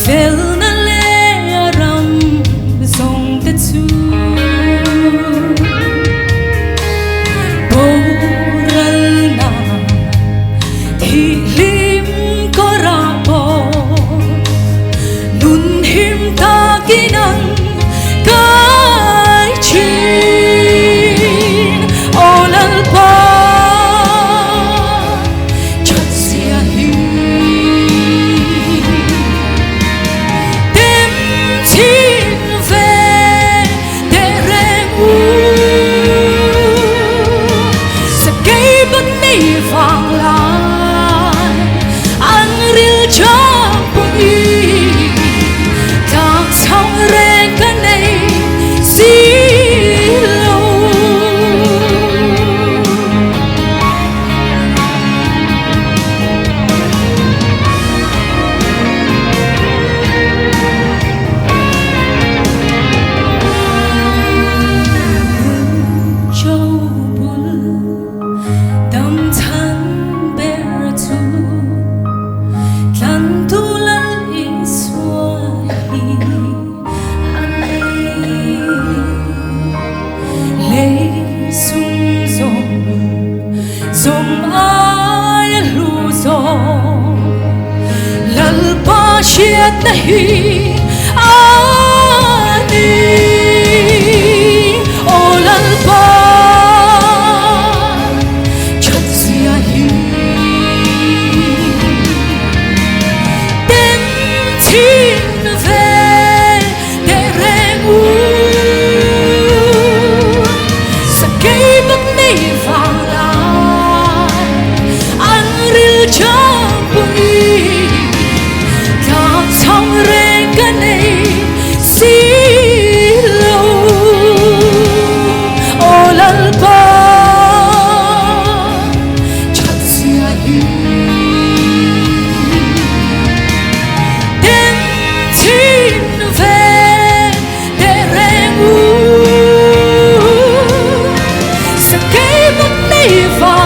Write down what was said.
fel na le aram zong te chu boral na thi lim ko ra bo nun him ta kinan kai chin olal pa chat sia hi dem chin ve de reng u sa kai ban nei vang lai an ril cha po i ta chang re ka nei si lo châu bul dam than ber tu tlan tu la i swahi le sum zom ai lu zo lal pa shiat nahi ani o lal pa chat sia hi dem chin ve de reng u sa kai bak nei vang lai an ril cha pu i ta chang re ka nei si lo o lal pa chat sia hi dem chin ve de reng u sa kai bak nei vang